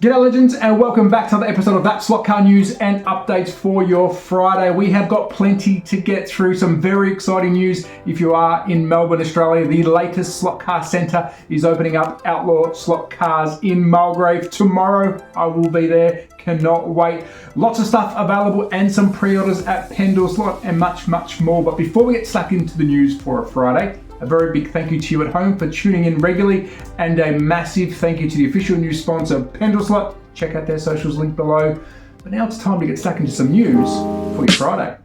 G'day legends, and welcome back to another episode of That Slot Car News and updates for your Friday. We have got plenty to get through, some very exciting news. If you are in Melbourne, Australia, the latest slot car centre is opening up, Outlaw Slot Cars in Mulgrave. Tomorrow I will be there, cannot wait. Lots of stuff available and some pre-orders at THATSLOT and much more. But before we get stuck into the news for a Friday, a very big thank you to you at home for tuning in regularly, and a massive thank you to the official news sponsor, THATSLOT. Check out their socials, link below. But now it's time to get stuck into some news for your Friday.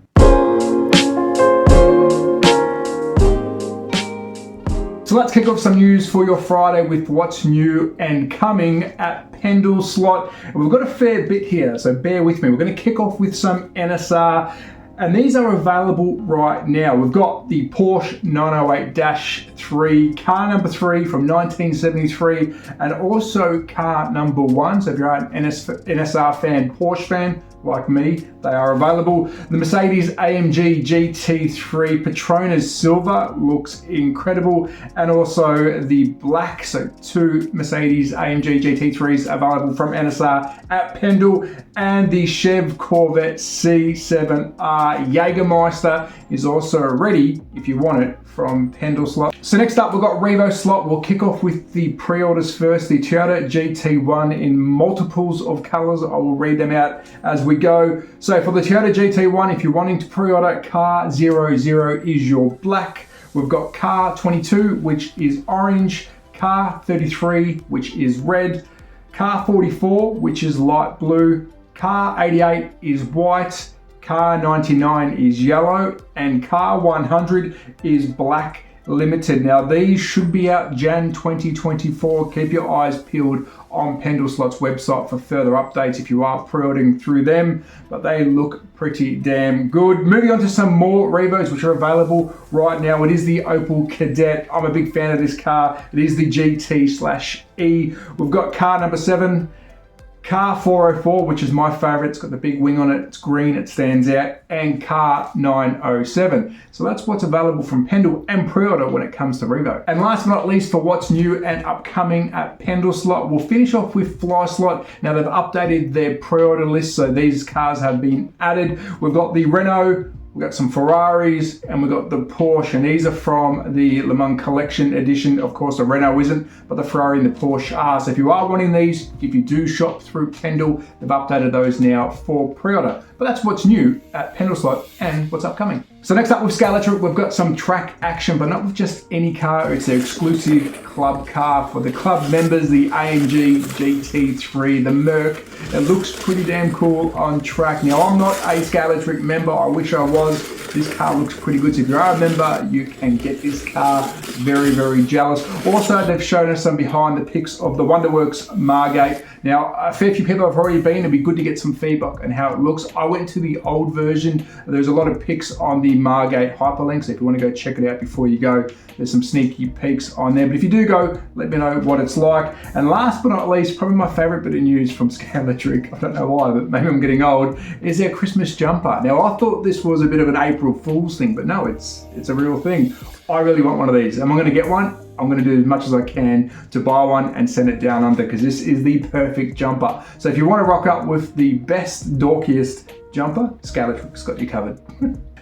So let's kick off some news for your Friday with what's new and coming at THATSLOT. We've got a fair bit here, so bear with me. We're going to kick off with some NSR. And these are available right now. We've got the Porsche 908-3, car number 3 from 1973, and also car number 1. So if you're an NSR fan, Porsche fan, like me, they are available. The Mercedes AMG GT3 Petronas Silver looks incredible, and also the black, so 2 Mercedes AMG GT3s available from NSR at Pendle, and the Chev Corvette C7R Jägermeister is also ready if you want it from THATSLOT. So next up, we've got Revo slot. We'll kick off with the pre-orders first. The Toyota GT1 in multiples of colors. I will read them out as we go. So for the Toyota GT1, if you're wanting to pre-order, car 00 is your black. We've got car 22, which is orange, car 33, which is red, car 44, which is light blue, car 88 is white, car 99 is yellow, and car 100 is black limited. Now these should be out Jan 2024. Keep your eyes peeled on THATSLOT's website for further updates if you are pre-ordering through them, but they look pretty damn good. Moving on to some more Revos which are available right now. It is the Opel Kadett. I'm a big fan of this car. It is the GT/E. We've got car number 7, car 404, which is my favorite. It's got the big wing on it. It's green, it stands out, and car 907. So that's what's available from Pendle and pre-order when it comes to Revo. And last but not least, for what's new and upcoming at THATSLOT, we'll finish off with FlySlot. Now they've updated their pre-order list, so these cars have been added. We've got the Renault, we've got some Ferraris, and we've got the Porsche, and these are from the Le Mans Collection Edition. Of course, the Renault isn't, but the Ferrari and the Porsche are. So if you are wanting these, if you do shop through Pendle, they've updated those now for pre-order. But that's what's new at THATSLOT and what's upcoming. So next up with Scalextric, we've got some track action, but not with just any car. It's an exclusive club car for the club members, the AMG GT3, the Merc. It looks pretty damn cool on track. Now, I'm not a Scalextric member. I wish I was. This car looks pretty good. So if you are a member, you can get this car. Very jealous. Also, they've shown us some behind the pics of the Wonderworks Margate. Now, a fair few people have already been. It'd be good to get some feedback on how it looks. I went to the old version. There's a lot of pics on the Margate hyperlink, so if you want to go check it out before you go, there's some sneaky peeks on there. But if you do go, let me know what it's like. And last but not least, probably my favorite bit of news from Scalextric, I don't know why, but maybe I'm getting old, is their Christmas jumper. Now, I thought this was a bit of an April Fool's thing, but no, it's a real thing. I really want one of these. Am I going to get one? I'm going to do as much as I can to buy one and send it down under, because this is the perfect jumper. So if you want to rock up with the best, dorkiest jumper, Scalextric's got you covered.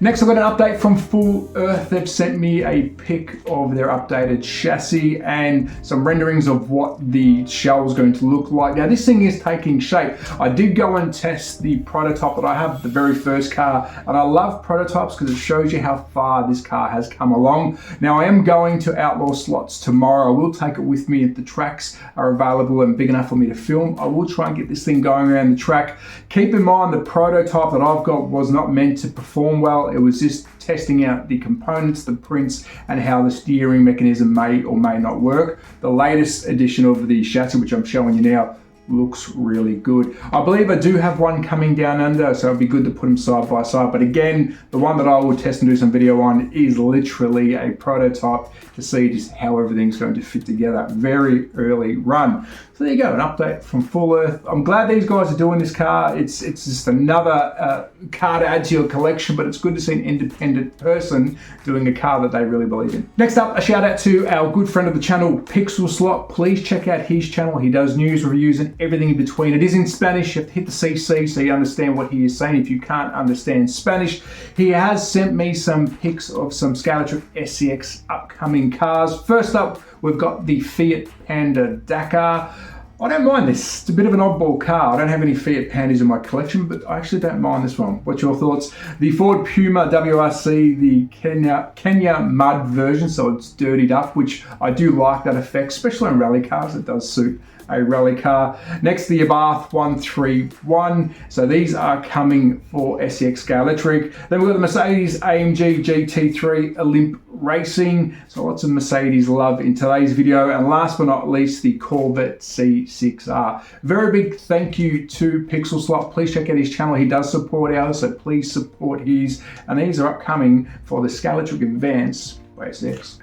Next, I've got an update from Full Earth. They've sent me a pic of their updated chassis and some renderings of what the shell is going to look like. Now, this thing is taking shape. I did go and test the prototype that I have, the very first car, and I love prototypes because it shows you how far this car has come along. Now, I am going to Outlaw slots tomorrow. I will take it with me if the tracks are available and big enough for me to film. I will try and get this thing going around the track. Keep in mind, the prototype that I've got was not meant to perform well. It was just testing out the components, the prints, and how the steering mechanism may or may not work. The latest edition of the chassis, which I'm showing you now, looks really good. I believe I do have one coming down under, so it'd be good to put them side by side. But again, the one that I will test and do some video on is literally a prototype to see just how everything's going to fit together. Very early run. So So there you go, an update from Full Earth. I'm glad these guys are doing this car. It's just another car to add to your collection, but it's good to see an independent person doing a car that they really believe in. Next up, a shout out to our good friend of the channel, THATSLOT. Please check out his channel. He does news, reviews, and everything in between. It is in Spanish. You have to hit the CC so you understand what he is saying. If you can't understand Spanish, he has sent me some pics of some Scalextric SCX upcoming cars. First up, we've got the Fiat Panda Dakar. I don't mind this. It's a bit of an oddball car. I don't have any Fiat Pandas in my collection, but I actually don't mind this one. What's your thoughts? The Ford Puma WRC, the Kenya Mud version, so it's dirtied up, which I do like that effect, especially on rally cars. It does suit a rally car. Next, the Abarth 131. So these are coming for SCX Scalextric. Then we've got the Mercedes AMG GT3 Olymp Racing. So lots of Mercedes love in today's video. And last but not least, the Corvette C6R. Very big thank you to THATSLOT. Please check out his channel. He does support ours, so please support his. And these are upcoming for the Scalextric Advance.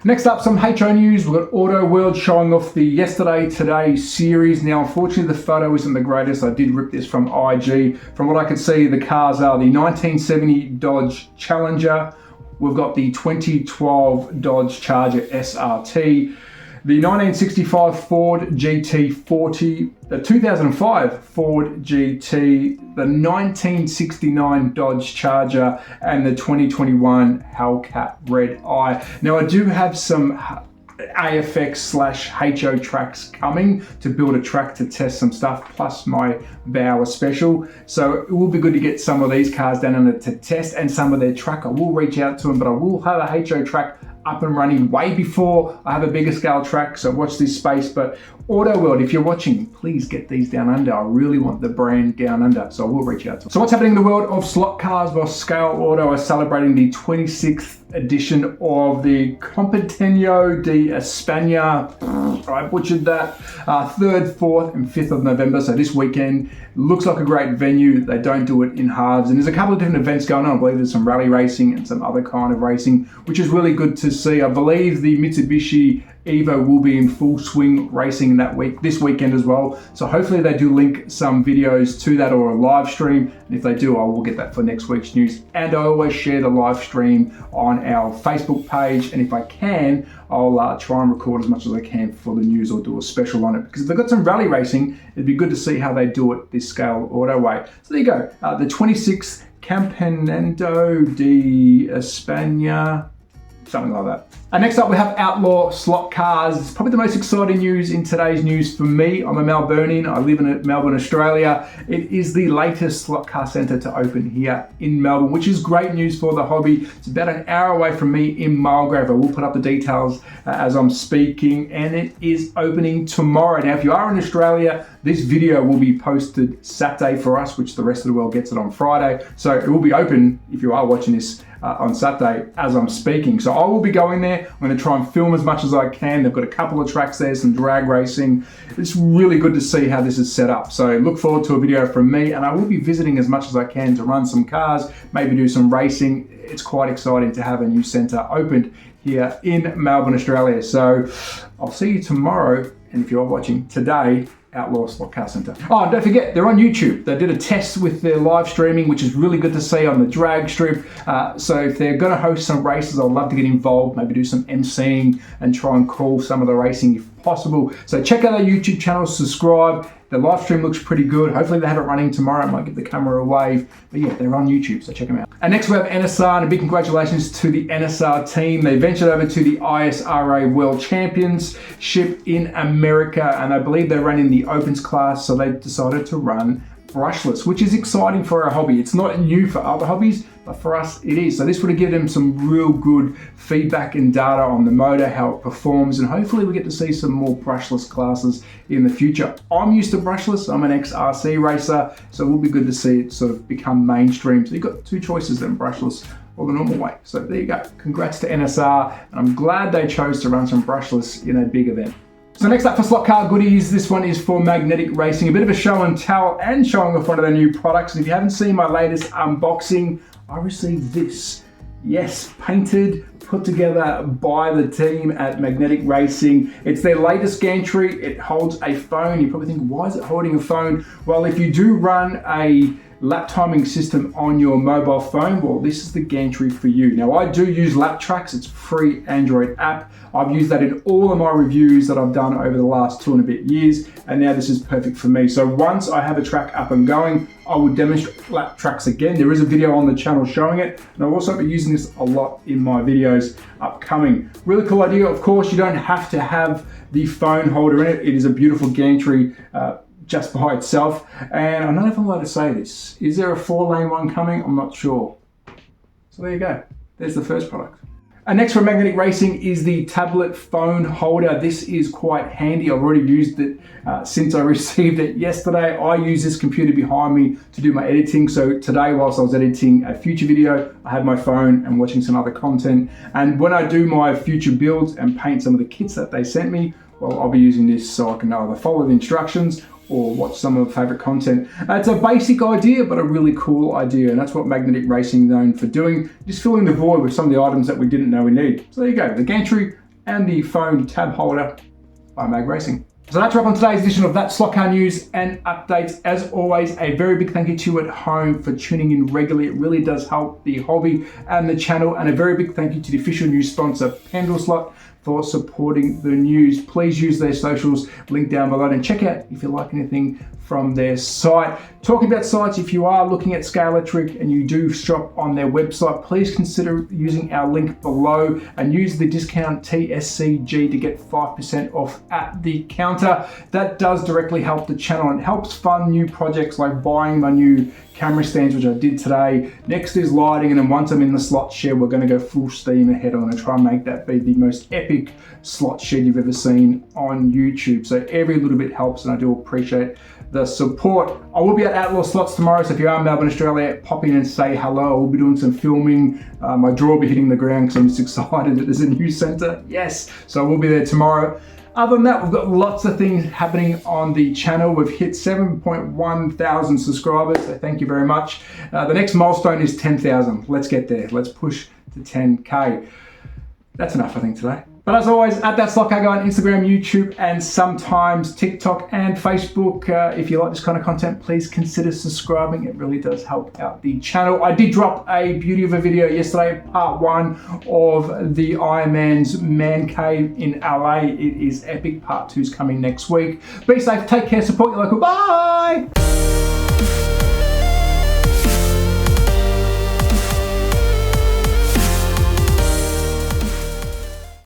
Next up, some HO news. We've got Auto World showing off the Yesterday Today series. Now, unfortunately, the photo isn't the greatest. I did rip this from IG. From what I could see, the cars are the 1970 Dodge Challenger. We've got the 2012 Dodge Charger SRT. The 1965 Ford GT40, the 2005 Ford GT, the 1969 Dodge Charger, and the 2021 Hellcat Red Eye. Now, I do have some AFX/HO tracks coming to build a track to test some stuff, plus my Bauer Special. So it will be good to get some of these cars down under to test and some of their track. I will reach out to them, but I will have a HO track up and running way before I have a bigger scale track, so watch this space. But Auto World, if you're watching, please get these down under. I really want the brand down under, so I will reach out to them. So what's happening in the world of slot cars? Well, Scale Auto are celebrating the 26th edition of the Competeño de España. I butchered that. 3rd, 4th, and 5th of November, so this weekend. Looks like a great venue. They don't do it in halves, and there's a couple of different events going on. I believe there's some rally racing and some other kind of racing, which is really good to see. I believe the Mitsubishi Evo will be in full swing racing this weekend as well. So hopefully they do link some videos to that or a live stream. And if they do, I will get that for next week's news. And I always share the live stream on our Facebook page. And if I can, I'll try and record as much as I can for the news or do a special on it. Because if they've got some rally racing, it'd be good to see how they do it this Scale Auto way. So there you go. The 26th Campeonato de España, something like that. Next up, we have Outlaw slot cars. It's probably the most exciting news in today's news for me. I'm a Melburnian. I live in Melbourne, Australia. It is the latest slot car centre to open here in Melbourne, which is great news for the hobby. It's about an hour away from me in Mulgrave. I will put up the details as I'm speaking, and it is opening tomorrow. Now, if you are in Australia, this video will be posted Saturday for us, which the rest of the world gets it on Friday. So it will be open if you are watching this on Saturday as I'm speaking. So I will be going there. I'm going to try and film as much as I can. They've got a couple of tracks there, some drag racing. It's really good to see how this is set up. So look forward to a video from me, and I will be visiting as much as I can to run some cars, maybe do some racing. It's quite exciting to have a new centre opened here in Melbourne, Australia. So I'll see you tomorrow, and if you're watching today, Outlaw Slot Car Centre. Oh, don't forget, they're on YouTube. They did a test with their live streaming, which is really good to see on the drag strip. So if they're going to host some races, I'd love to get involved, maybe do some emceeing and try and call some of the racing if possible. So check out their YouTube channel, subscribe. The live stream looks pretty good. Hopefully they have it running tomorrow. I might give the camera a wave. But yeah, they're on YouTube, so check them out. And next we have NSR, and a big congratulations to the NSR team. They ventured over to the ISRA World Championship in America, and I believe they're running the Opens class, so they decided to run brushless, which is exciting for our hobby. It's not new for other hobbies, but for us it is. So this would have given them some real good feedback and data on the motor, how it performs, and hopefully we get to see some more brushless classes in the future. I'm used to brushless. I'm an ex-RC racer, so it will be good to see it sort of become mainstream. So you've got two choices then, brushless or the normal way. So there you go. Congrats to NSR, and I'm glad they chose to run some brushless in a big event. So next up for slot car goodies, this one is for Magnetic Racing. A bit of a show and tell and showing off one of their new products. And if you haven't seen my latest unboxing, I received this. Yes, painted, put together by the team at Magnetic Racing. It's their latest gantry. It holds a phone. You probably think, why is it holding a phone? Well, if you do run a lap timing system on your mobile phone, well, this is the gantry for you. Now, I do use LapTracks. It's a free Android app. I've used that in all of my reviews that I've done over the last 2 and a bit years, and now this is perfect for me. So once I have a track up and going, I will demonstrate LapTracks again. There is a video on the channel showing it, and I'll also be using this a lot in my videos upcoming. Really cool idea. Of course, you don't have to have the phone holder in it. It is a beautiful gantry just by itself. And I don't know if I'm allowed to say this. Is there a 4-lane one coming? I'm not sure. So there you go. There's the first product. And next from Magnetic Racing is the tablet phone holder. This is quite handy. I've already used it since I received it yesterday. I use this computer behind me to do my editing. So today, whilst I was editing a future video, I had my phone and watching some other content. And when I do my future builds and paint some of the kits that they sent me, well, I'll be using this so I can either follow the instructions or watch some of my favorite content. It's a basic idea, but a really cool idea, and that's what Magnetic Racing is known for doing, just filling the void with some of the items that we didn't know we need. So there you go, the gantry and the phone tab holder by Mag Racing. So that's a wrap on today's edition of That Slot Car News and Updates. As always, a very big thank you to you at home for tuning in regularly. It really does help the hobby and the channel, and a very big thank you to the official news sponsor, Slot, for supporting the news. Please use their socials, link down below, and check out if you like anything from their site. Talking about sites, if you are looking at Scalextric and you do shop on their website, please consider using our link below and use the discount TSCG to get 5% off at the counter. That does directly help the channel and helps fund new projects like buying my new camera stands, which I did today. Next is lighting, and then once I'm in the slot shed, we're going to go full steam ahead. I'm going to try and make that be the most epic slot shed you've ever seen on YouTube. So every little bit helps, and I do appreciate the support. I will be at Outlaw Slots tomorrow, so if you are in Melbourne, Australia, pop in and say hello. I will be doing some filming. My drawer will be hitting the ground because I'm just excited that there's a new centre. Yes, so I will be there tomorrow. Other than that, we've got lots of things happening on the channel. We've hit 7.1 thousand subscribers, so thank you very much. The next milestone is 10,000. Let's get there. Let's push to 10K. That's enough, I think, today. But as always, at That Slot Car Guy on Instagram, YouTube, and sometimes TikTok and Facebook. If you like this kind of content, please consider subscribing. It really does help out the channel. I did drop a beauty of a video yesterday, part 1 of the Ironman's Man Cave in LA. It is epic. Part 2 is coming next week. Be safe, take care, support your local. Bye!